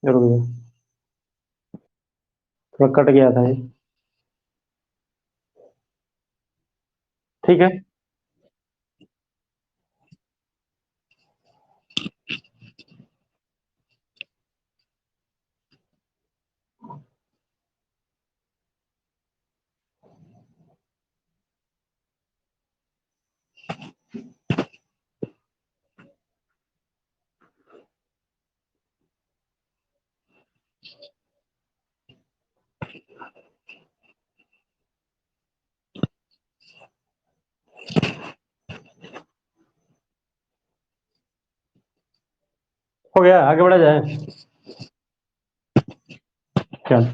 रुक जा, थोड़ा कट गया था ये। ठीक है, हो गया, आगे बढ़ा जाए। चल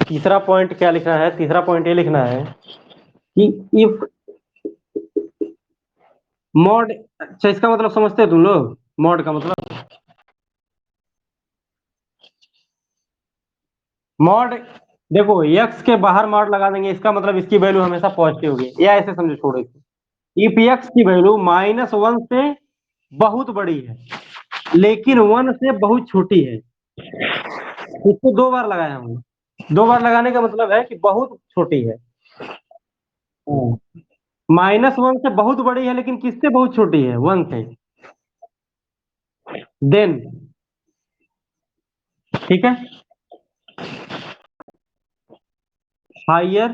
तीसरा पॉइंट क्या लिखना है? तीसरा पॉइंट ये लिखना है कि इफ मॉड, अच्छा इसका मतलब समझते हो तुम लोग मॉड का मतलब? मॉड, देखो एक्स के बाहर मॉड लगा देंगे, इसका मतलब इसकी वैल्यू हमेशा पॉजिटिव होगी, या ऐसे समझो, छोड़ो इसको। इफ एक्स की वैल्यू -1 से बहुत बड़ी है लेकिन 1 से बहुत छोटी है, इसको दो बार लगाया हमने। दो बार लगाने का मतलब है कि बहुत छोटी है। -1 से बहुत बड़ी है लेकिन किससे बहुत छोटी है? 1 से। देन, ठीक है, higher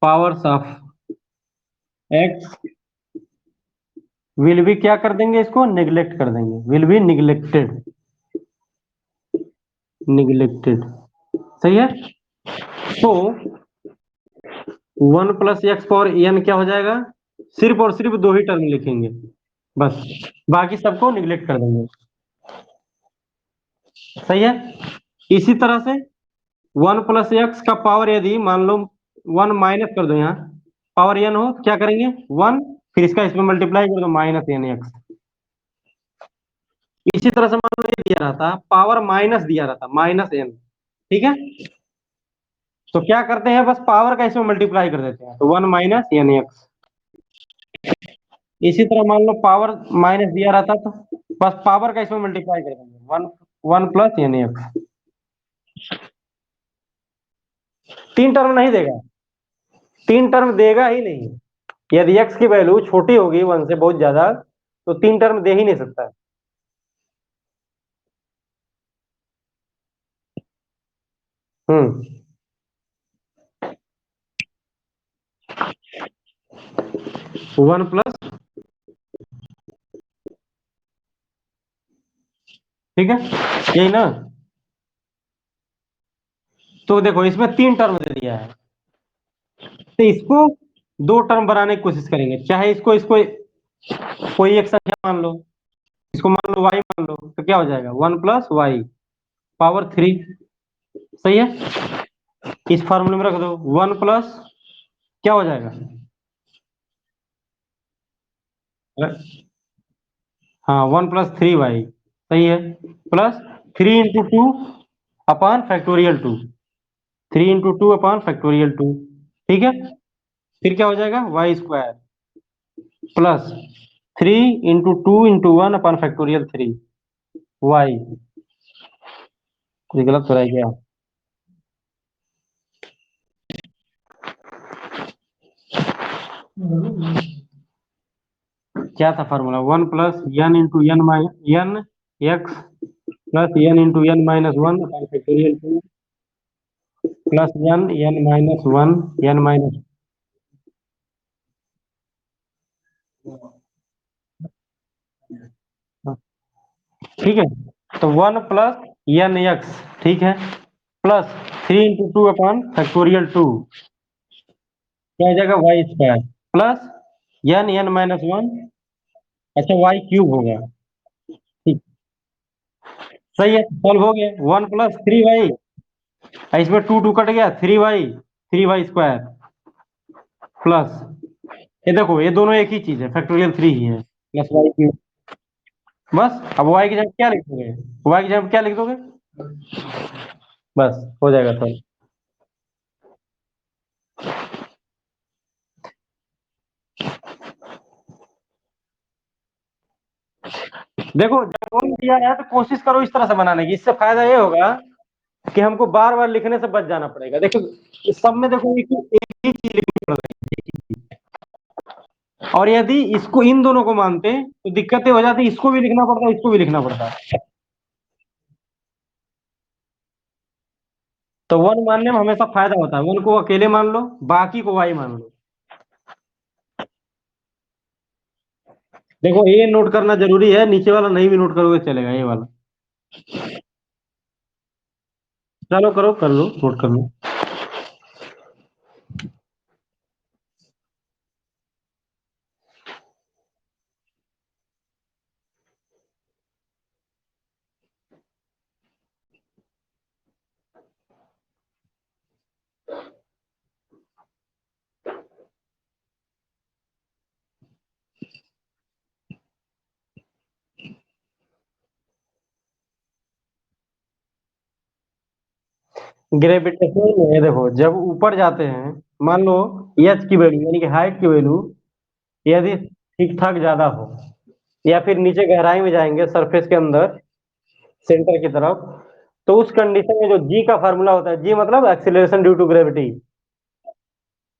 powers of X will be, क्या कर देंगे इसको? निगलेक्ट कर देंगे, विल बी निगलेक्टेड। निगलेक्टेड, सही है। तो 1 + x पावर n क्या हो जाएगा? सिर्फ और सिर्फ दो ही टर्म लिखेंगे बस, बाकी सबको निगलेक्ट कर देंगे। सही है। इसी तरह से 1 + x का पावर यदि मान लो 1 माइनस कर दो, यहाँ पावर n हो, क्या करेंगे? 1, फिर इसका इसमें मल्टीप्लाई कर दो, -n x। इसी तरह से मान लो ये दिया रहता, पावर माइनस दिया रहता, -n। ठीक है, तो क्या करते हैं, बस पावर का इसमें मल्टीप्लाई कर देते हैं, तो 1 - n x। इसी तरह मान लो पावर माइनस दिया रहता, तो बस पावर का इसमें मल्टीप्लाई कर देंगे, 1 + n x। तीन टर्म नहीं देगा, तीन टर्म देगा ही नहीं। यदि x की वैल्यू छोटी होगी 1 से बहुत ज्यादा, तो तीन टर्म दे ही नहीं सकता। हम्म 1+, ठीक है, यही ना। तो देखो इसमें तीन टर्म दे दिया है, तो इसको दो टर्म बनाने की कोशिश करेंगे, चाहे इसको इसको कोई एक संख्या मान लो, इसको मान लो y मान लो, तो क्या हो जाएगा? 1 + y पावर 3। सही है, इस फॉर्मूले में रख दो। 1+, क्या हो जाएगा? हाँ, 1 + 3y, सही है, plus 3 × 2 upon factorial 2। 3 × 2 upon factorial 2, ठीक है। फिर क्या हो जाएगा? y² plus 3 × 2 × 1 upon factorial 3 y। कुछ गलत हो रहा है क्या? क्या था formula? 1 + n × n x plus n × n - 1 upon factorial 2 plus n n - 1 n minus, ठीक है। तो 1 + n x, ठीक है, प्लस 3 × 2 अपॉन फैक्टोरियल 2, क्या हो जाएगा? y² प्लस n n - 1, अच्छा y³ होगा, ठीक, सही है, सॉल्व हो गया। 1 + 3y, इसमें 2 कट गया, 3y² प्लस, ये देखो ये दोनों एक ही चीज है, फैक्टोरियल 3 ही है, प्लस y³। बस, अब y की जगह क्या लिख दोगे? y की जगह क्या लिख दोगे? बस हो जाएगा सर। देखो जब वन दिया है तो कोशिश करो इस तरह से बनाने की, इससे फायदा ये होगा कि हमको बार बार लिखने से बच जाना पड़ेगा। देखो इस सब में देखो एक ही चीज लिखनी पड़ रही है, और यदि इसको इन दोनों को मानते तो दिक्कतें हो जाती, इसको भी लिखना पड़ता, इसको भी लिखना पड़ता। तो वन मानने में हमेशा फायदा होता है, वन को अकेले मान लो, बाकी को वाई मान लो। देखो ये नोट करना जरूरी है, नीचे वाला नहीं भी नोट करोगे चलेगा, ये वाला। चलो करो, कर लो, नोट कर लो। ग्रेविटेशन में देखो जब ऊपर जाते हैं, मान लो एच की वैल्यू यानी कि हाइट की वैल्यू यदि ठीक ठाक ज्यादा हो, या फिर नीचे गहराई में जाएंगे सरफेस के अंदर सेंटर की तरफ, तो उस कंडीशन में जो जी का फार्मूला होता है, जी मतलब एक्सीलरेशन ड्यू टू ग्रेविटी,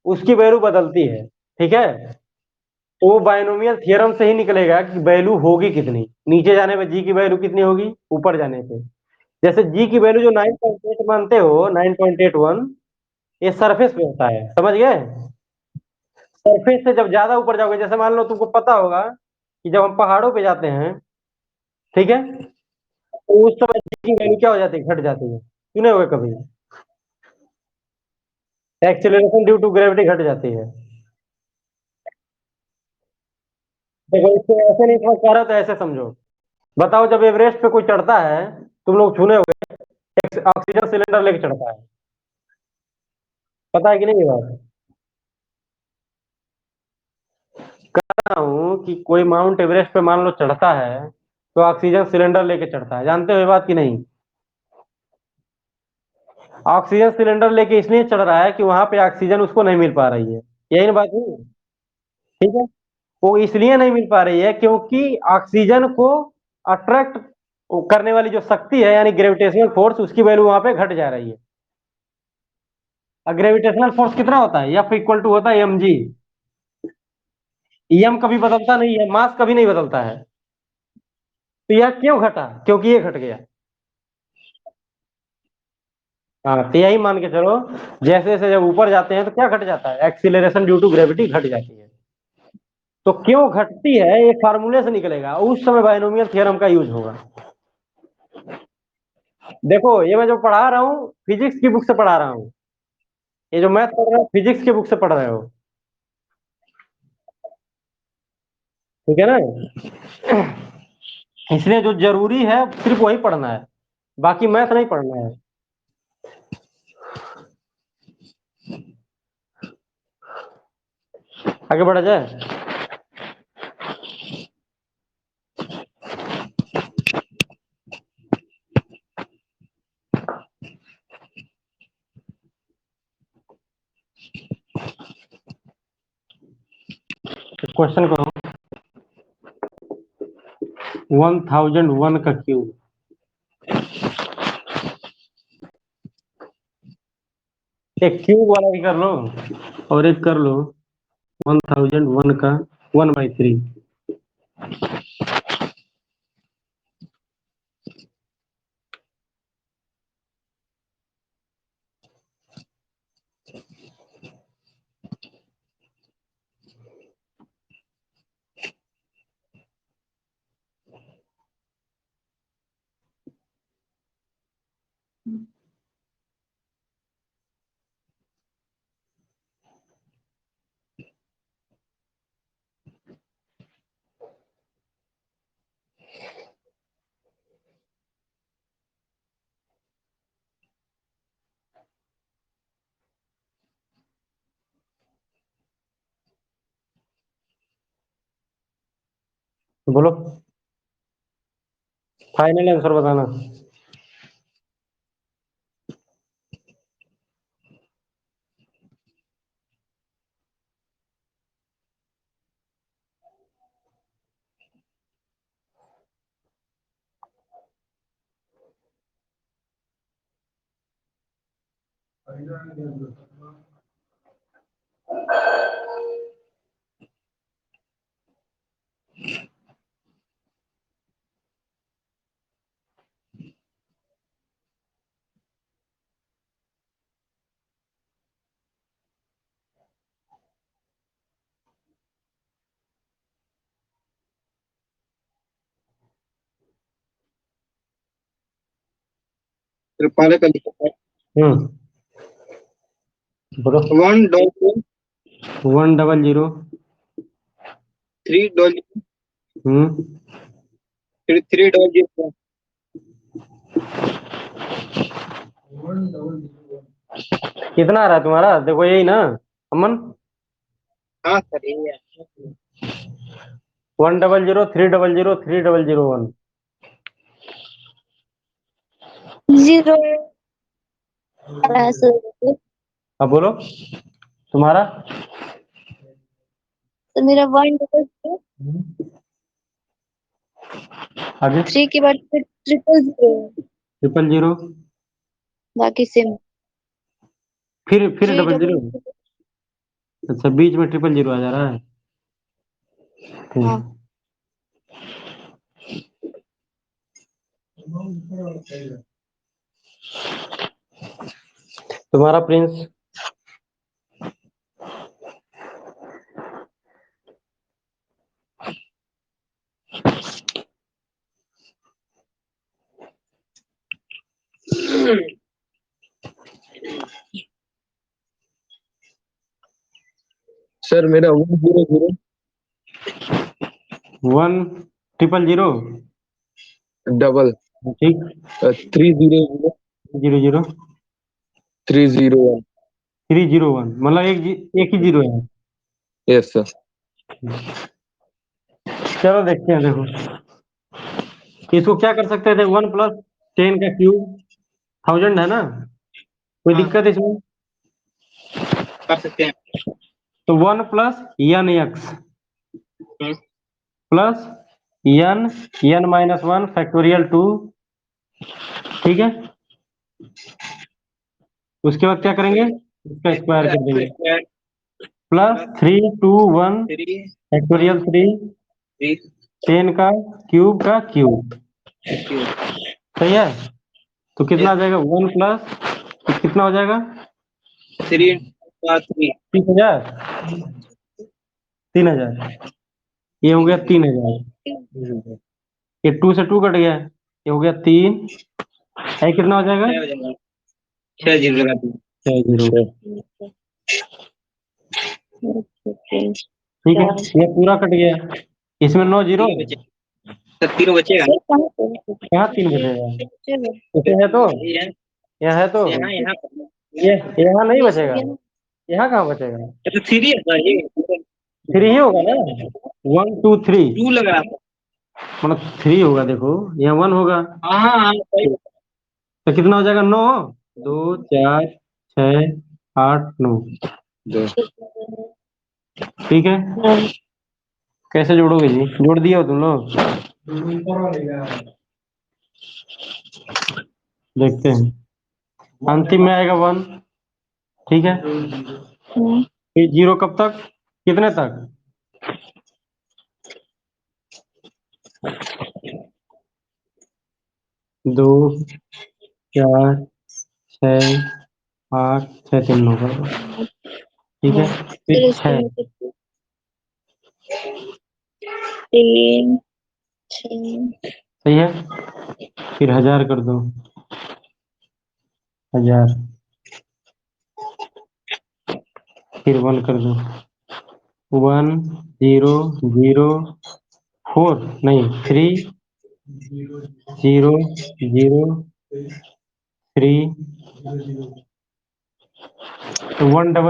उसकी वैल्यू बदलती है। ठीक है, तो वो बायनोमियल थ्योरम से ही निकलेगा कि वैल्यू होगी कितनी, नीचे जाने पे जी की वैल्यू कितनी होगी, ऊपर जाने पे। जैसे जी की वैल्यू जो 9.8 मानते हो, 9.81, ये सरफेस पे होता है, समझ गए। सरफेस से जब ज्यादा ऊपर जाओगे, जैसे मान लो तुमको पता होगा कि जब हम पहाड़ों पे जाते हैं, ठीक है, तो उस समय जी की वैल्यू क्या हो जाती है, घट जाती है, सुने होगे कभी, एक्सेलरेशन ड्यू टू ग्रेविटी घट जाती है। देखो इसको ऐसे नहीं समझ पा रहे हो तो ऐसे समझो। बताओ जब एवरेस्ट पे कोई चढ़ता है, तुम लोग सुने होगे, ऑक्सीजन सिलेंडर लेके चढ़ता है, पता है कि नहीं ये बात। कह रहा हूँ कि कोई माउंट एवरेस्ट पे मान लो चढ़ता है, तो ऑक्सीजन सिलेंडर लेके चढ़ता है, जानते हो ये बात कि नहीं। ऑक्सीजन सिलेंडर लेके इसलिए चढ़ रहा है कि वहां पे ऑक्सीजन उसको नहीं मिल पा रही है, यही ना बात है। ठीक है, वो इसलिए नहीं मिल पा रही है क्योंकि ऑक्सीजन को अट्रैक्ट करने वाली जो शक्ति है यानी ग्रेविटेशनल फोर्स, उसकी वैल्यू वहां पे घट जा रही है। और ग्रेविटेशनल फोर्स कितना होता है, एफ इक्वल टू होता है एम जी। एम कभी बदलता नहीं है, मास कभी नहीं बदलता है। तो यह क्यों घटा, क्योंकि ये घट गया। हाँ तो यही मान के चलो, जैसे जैसे जब ऊपर जाते हैं तो क्या घट जाता है, एक्सीलरेशन ड्यू टू ग्रेविटी घट जाती है। तो क्यों घटती है ये फार्मूले से निकलेगा, उस समय बायनोमियल थ्योरम का यूज होगा। देखो ये मैं जो पढ़ा रहा हूँ फिजिक्स की बुक से पढ़ा रहा हूँ, ये जो मैथ पढ़ रहे हो फिजिक्स की बुक से पढ़ रहे हो। ठीक है ना, इसलिए जो जरूरी है सिर्फ वही पढ़ना है, बाकी मैथ नहीं पढ़ना है। आगे बढ़ा जाए। क्वेश्चन करो। 1001 का क्यूब। एक क्यूब वाला भी कर लो, और एक कर लो 1001 का 1/3। बोलो, फाइनल आंसर बताना। फिर पहले का लिखो। बोलो। 100 100 300 फिर 300 कितना आ रहा है तुम्हारा? देखो यही ना अमन। हाँ सर यही है। 100 300 3001। 0 अब बोलो तुम्हारा। तो मेरा 100 आगे 3 के बाद फिर 000 000 बाकी सेम। फिर 3 00। अच्छा बीच में 000 आ जा रहा है। हाँ तुम्हारा प्रिंस। सर मेरा 100 1000 डबल ठीक। 300 00 301। 301 मतलब एक ही जीरो है। Yes sir. चलो देखते हैं। देखो इसको क्या कर सकते थे? 1 + 10 का क्यूब 1000 है ना। कोई हाँ। दिक्कत इसमें? कर सकते हैं। तो 1 + nx प्लस n फैक्टोरियल 2। ठीक है। उसके बाद क्या करेंगे? इसका स्क्वायर कर देंगे। प्लस 321 फैक्टोरियल 3 10 का क्यूब। सही है। तो कितना आ जाएगा? 1 प्लस कितना हो जाएगा? 3 3000। 3000 ये हो गया 3000। ये 2 से 2 कट गया। ये हो गया 3 है। कितना हो जाएगा? 6 जीरो लगा दी। 6 जीरो। ठीक है। ये पूरा कट गया। इसमें 9 जीरो। सर 3 बचेगा। कहाँ 3 बचेगा? इसे है तो यहाँ है तो यहाँ ये यहाँ नहीं बचेगा। यहाँ कहाँ बचेगा? तो 3 है सर ये 3 ही होगा ना। 1 2 3 2 लगा। मतलब 3 होगा। देखो यहाँ 1 होगा। हाँ हाँ सही। तो कितना हो जाएगा? 9 2 4 6 8 9। ठीक है। कैसे जोड़ोगे जी? जोड़ दिया हो तुम लोग? देखते हैं। अंतिम में आएगा 1। ठीक है। फिर 0 कब तक? कितने तक? 2 4 6 8 6 3 9 का। ठीक है। फिर 6 3 सही है। फिर 1000 कर दो। 1000 फिर 1 कर दो। 1 0 0 4 नहीं 3 0 0 3 तो 100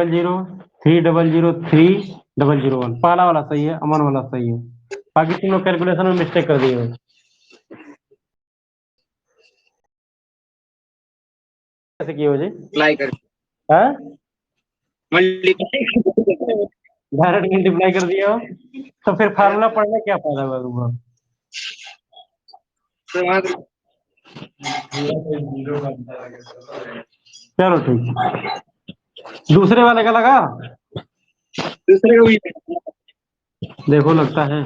300 3001। पहला वाला सही है। अमन वाला सही है। बाकी तुम लोग कैलकुलेशन में मिस्टेक कर दिए हो। कैसे किए हो जी? अप्लाई कर हाँ मल्टीप्लाई डायरेक्ट मल्टीप्लाई कर दिए हो। तो फिर फार्मूला पढ़ने क्या फायदा हुआ तुमको? तो वहाँ चलो ठीक, दूसरे वाले का लगा। दूसरे को भी देखो लगता है,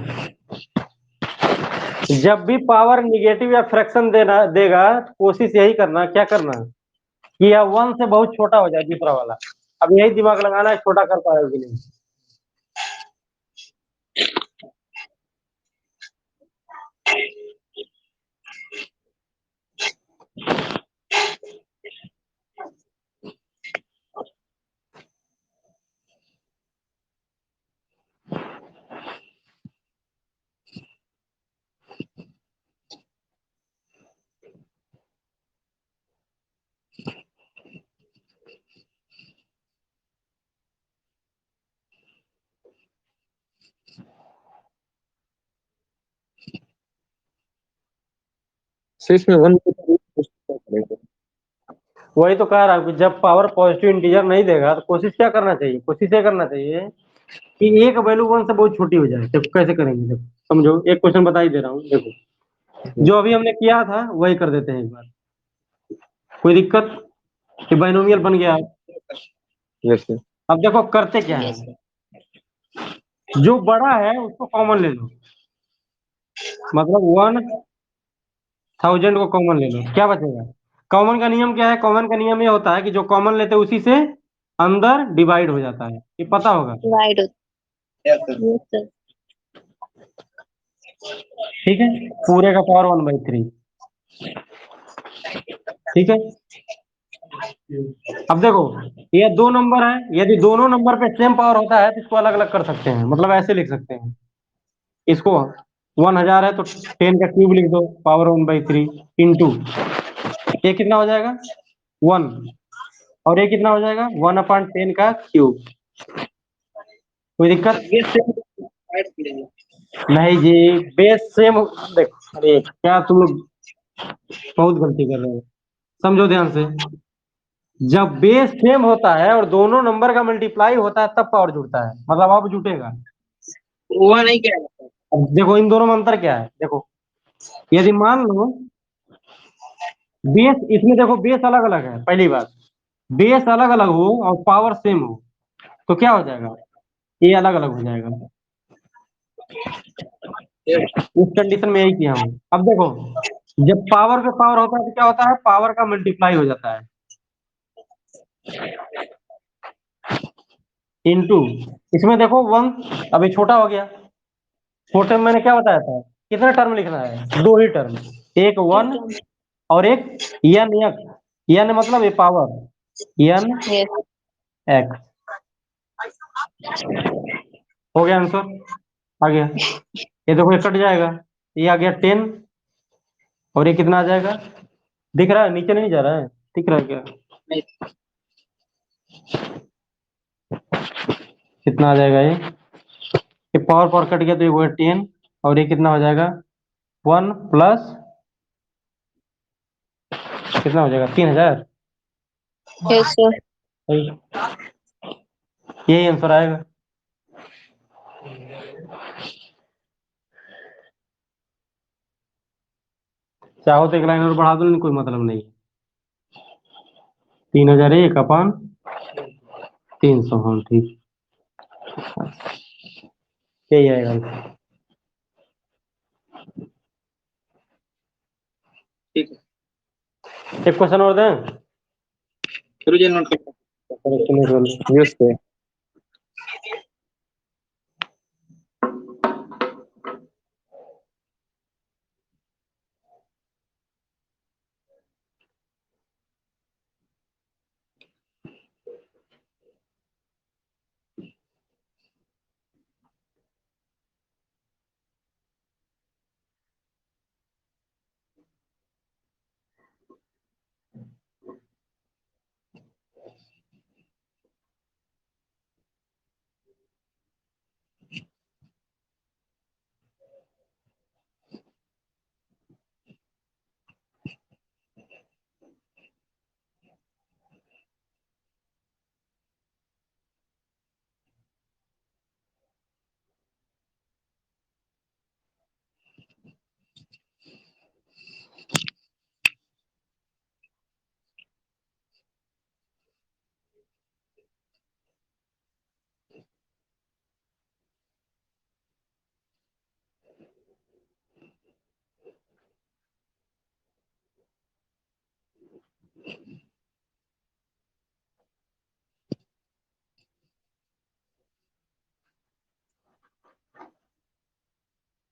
जब भी पावर निगेटिव या फ्रैक्शन देना देगा तो कोशिश यही करना, क्या करना कि यह वन से बहुत छोटा हो जाए दूसरा वाला। अब यही दिमाग लगाना है, छोटा कर पाएगा कि नहीं। सो इसमें वन वही तो कह रहा हूँ कि जब पावर पॉजिटिव इंटीजर नहीं देगा तो कोशिश क्या करना चाहिए, कोशिश ये करना चाहिए कि एक वैल्यू वन से बहुत छोटी हो जाए। देखो कैसे करेंगे, देखो समझो, एक क्वेश्चन बता ही दे रहा हूँ। देखो जो अभी हमने किया था वही कर देते हैं एक बार। कोई दिक्कत कि बाइनोमियल बन गया। Yes sir. अब देखो करते क्या यस है, जो बड़ा है उसको कॉमन ले लो, मतलब 1000 को कॉमन ले लो, क्या बचेगा। कॉमन का नियम क्या है, कॉमन का नियम ये होता है कि जो कॉमन लेते हैं उसी से अंदर डिवाइड हो जाता है, ये पता होगा। डिवाइड होता यस सर। है। Yes sir. ठीक है, पूरे का पावर 1/3। ठीक है, अब देखो ये दो नंबर है, यदि दोनों नंबर पे सेम पावर होता है तो इसको अलग अलग कर सकते हैं, मतलब ऐसे लिख सकते हैं इसको। 1000 है तो 10 का क्यूब लिख दो, पावर 1/3 इंटू ये कितना हो जाएगा 1, और ये कितना हो जाएगा 1/10 का क्यूब। कोई दिक्कत ये सेम ऐड किया नहीं जी, बेस सेम। देखो अरे क्या तुम लोग बहुत गलती कर रहे हो, समझो ध्यान से। जब बेस सेम होता है और दोनों नंबर का मल्टीप्लाई होता है तब पावर जुड़ता है, मतलब अब जुटेगा। हुआ नहीं क्या है? अब देखो इन दोनों में अंतर क्या है, देखो यदि मान लो बेस, इसमें देखो बेस अलग अलग है, पहली बात बेस अलग अलग हो और पावर सेम हो तो क्या हो जाएगा, ये अलग अलग हो जाएगा। इस कंडीशन में यही किया हूँ। अब देखो जब पावर पे पावर होता है तो क्या होता है, पावर का मल्टीप्लाई हो जाता है इनटू। इसमें देखो वन अभी छोटा हो गया, छोटे में मैंने क्या बताया था, कितना टर्म लिखना है, दो ही टर्म, एक वन और एक एन एक्स। एन मतलब ये पावर एन यस। एक्स। हो गया आंसर, आ गया। ये देखो ये कट जाएगा, ये आ गया 10, और ये कितना आ जाएगा, दिख रहा है नीचे नहीं जा रहा है, दिख रहा है क्या, नहीं कितना आ जाएगा ये पावर पावर कट गया तो ये वो 10, और ये कितना हो जाएगा 1 प्लस कितना हो जाएगा 3000। Yes sir. सही, यही आंसर आएगा। चाहो तो एक लाइन और बढ़ा दो, लेकिन कोई मतलब नहीं। 3001/300, हाँ ठीक, यही आएगा। ठीक है। एक क्वेश्चन और दें, फिर मुझे नोट कर यस सर।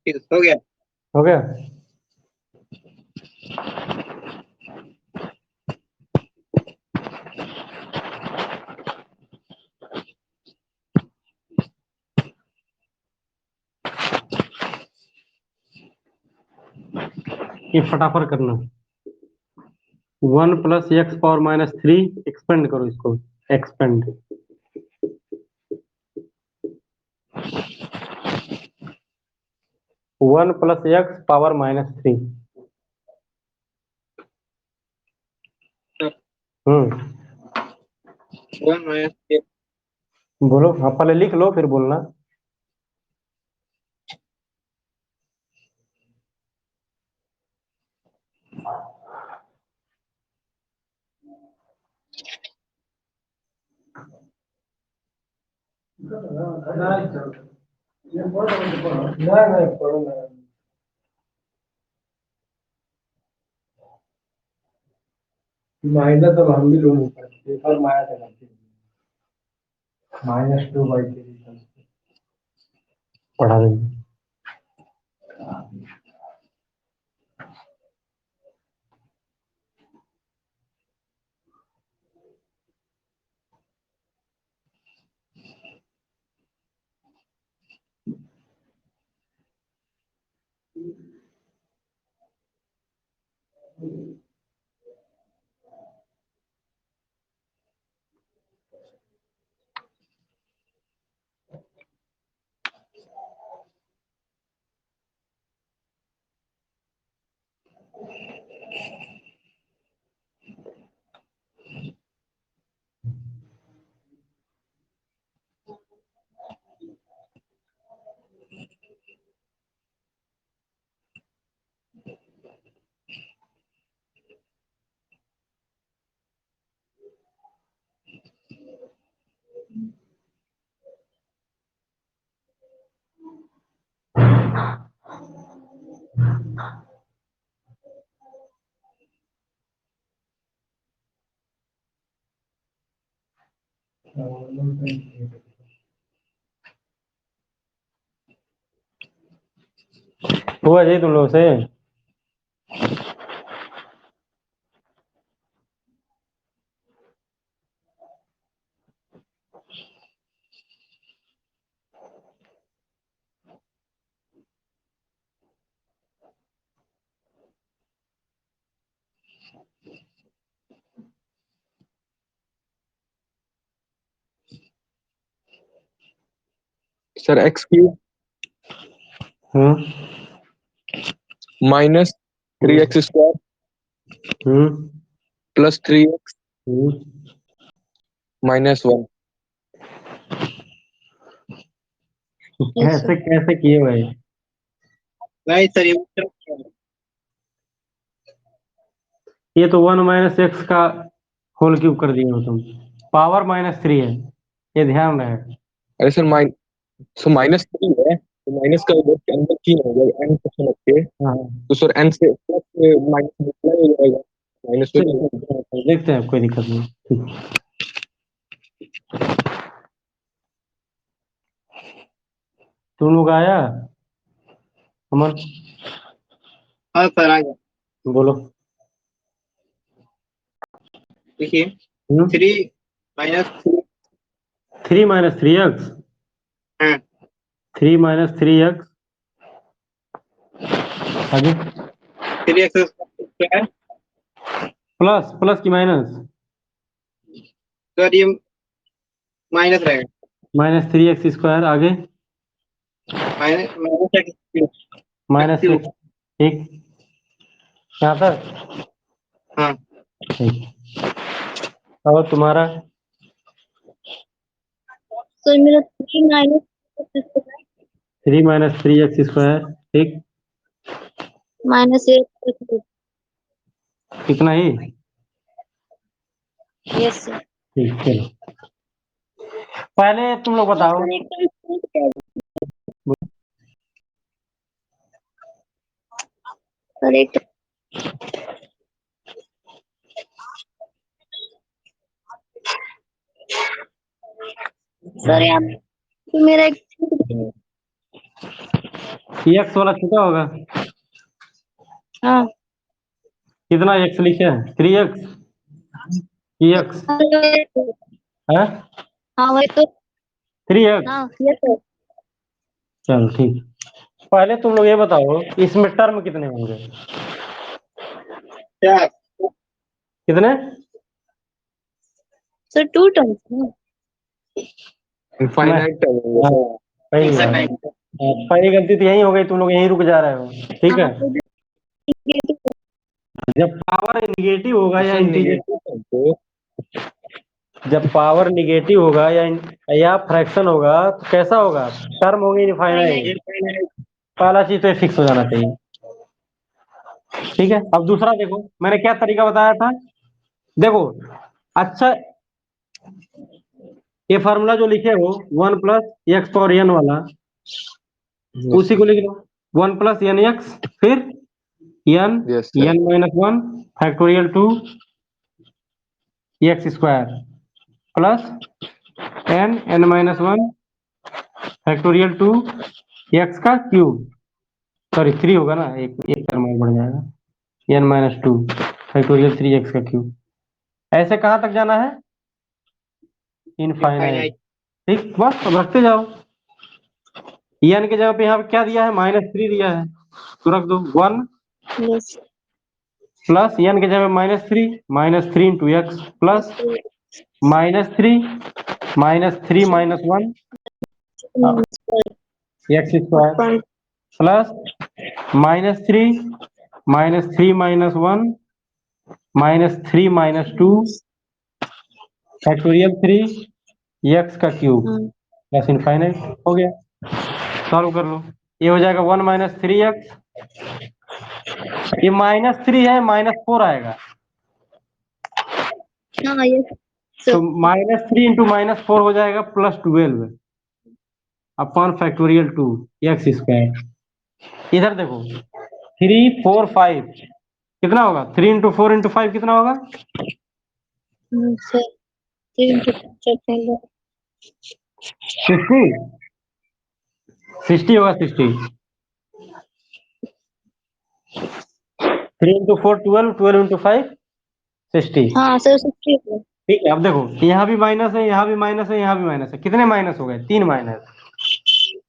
ठीक है, हो गया। हो गया। ये फटाफट करना। 1 + x⁻³ एक्सपेंड करो इसको, एक्सपेंड। 1 + x⁻³ हम्म 1 - बोलो। हाँ, पहले लिख लो फिर बोलना। माइनस अब हम भी लोग पेपर माया चलाते -2/3 पढ़ा देंगे। हुआ जी तुम लोगों से? Sir x³ -3x² + 3x -1। कैसे कैसे किए भाई? नहीं सर, ये तो 1 - x का होल क्यूब कर दिए हो तुम। पावर -3 है, ये ध्यान रहे। अरे सर -3 है तो माइनस का इधर के अंदर 3 हो जाएगा n सेक्शन रख के। हाँ, तो सर n से प्लस माइनस मल्टीप्लाई हो जाएगा माइनस में। देखते हैं, कोई दिक्कत नहीं। ठीक। तुम लोग आया अमन? हाँ सर, आ गया। बोलो। देखिए, 3 - 3। 3 - 3x। हाँ, 3 - 3x आगे। 3x²। प्लस प्लस की माइनस? सर ये माइनस रहेगा। -3x² आगे। -x³। -x। ठीक, यहाँ तक? हाँ ठीक। और तुम्हारा? सर मेरा 3 - 3 - 3x²। ठीक, -1। कितना ही? Yes sir. ठीक, चलो पहले तुम लोग बताओ। सर एक सर एक सर यहाँ पे मेरा एक एक्स वाला छोटा होगा। हाँ कितना एक्स लिखे हैं, 3x एक्स है, हाँ वही तो। 3x। हाँ ये तो। चलो ठीक। पहले तुम लोग ये बताओ इसमें टर्म कितने होंगे, क्या कितने? Sir 2 terms. इनफाइनाइट हाँ, सही बात। पहली गलती तो यही हो गई, तुम लोग यहीं रुक जा रहे हो। ठीक है, जब पावर निगेटिव होगा या इंटीजर, जब पावर निगेटिव होगा या फ्रैक्शन होगा तो कैसा होगा, टर्म होंगे इनफाइनाइट। पहला चीज तो फिक्स हो जाना चाहिए। ठीक है, अब दूसरा देखो मैंने क्या तरीका बताया था। देखो अच्छा, ये फार्मूला जो लिखे हो 1 + x⁴n वाला, उसी को लिख लो। 1 + n(x), फिर n Yes, sir. n-1 factorial 2 x² plus n(n-1) factorial 2 x³ sorry 3 होगा ना, एक टर्म और बढ़ जाएगा, n-2 फैक्टोरियल 3x³। ऐसे कहाँ तक जाना है, इनफाइनाइट। ठीक, बस अब रखते जाओ। n के जगह पे यहाँ पे क्या दिया है, -3 दिया है, तो रख दो 1 यस प्लस n के जगह -3 -3 × x plus -3 -3 -1 x² plus -3 -3 -1 -3 -2 factorial 3 x³ plus infinite. हो गया, सॉल्व कर लो। ये हो जाएगा 1 - 3x, ये -3 है, -4 आएगा, हाँ यस तो सर। -3 × -4 हो जाएगा +12 अपॉन फैक्टोरियल 2 x²। इधर देखो 3 4 5 कितना होगा, 3 × 4 × 5 कितना होगा, सर 3 × 60 60 होगा, 60। 3 × 4 12 12 × 5 60। हाँ सर 60 है। ठीक है, अब देखो यहाँ भी माइनस है, यहाँ भी माइनस है, यहाँ भी माइनस है, कितने माइनस हो गए, 3 माइनस।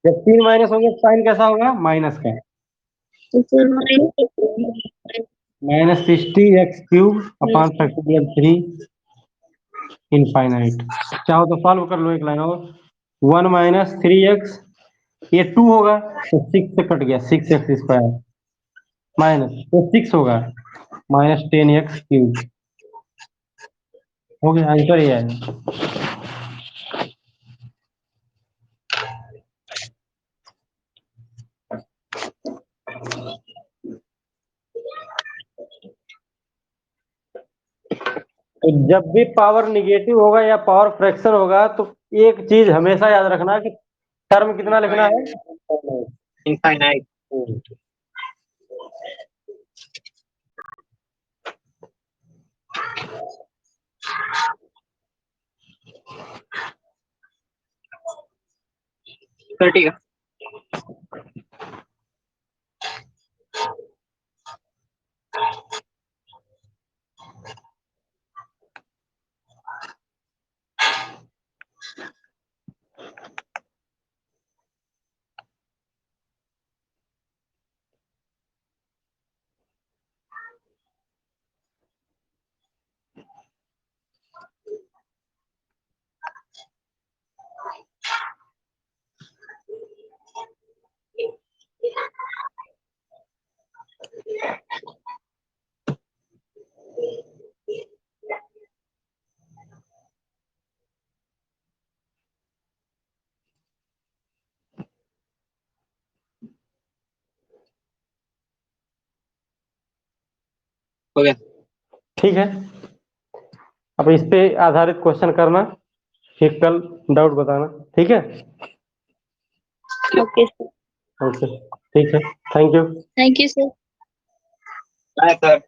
जब 3 माइनस हो गया साइन कैसा होगा, माइनस का। तो sir -60x³ upon factorial 3 infinite. चाहो तो सॉल्व कर लो एक लाइन और। 1 - 3x, ये 2 होगा तो 6 से कट गया, 6x² माइनस तो 6 होगा -10x³ हो गया, आंसर ये आएगा। तो जब भी पावर निगेटिव होगा या पावर फ्रैक्शन होगा तो एक चीज हमेशा याद रखना कि टर्म कितना लिखना है, इनफाइनाइट। सर ठीक है। हो गया। ठीक है। अब इस पे आधारित क्वेश्चन करना, फिर कल डाउट बताना, ठीक है। Okay sir. ओके ठीक है, thank you. Thank you sir. Bye sir.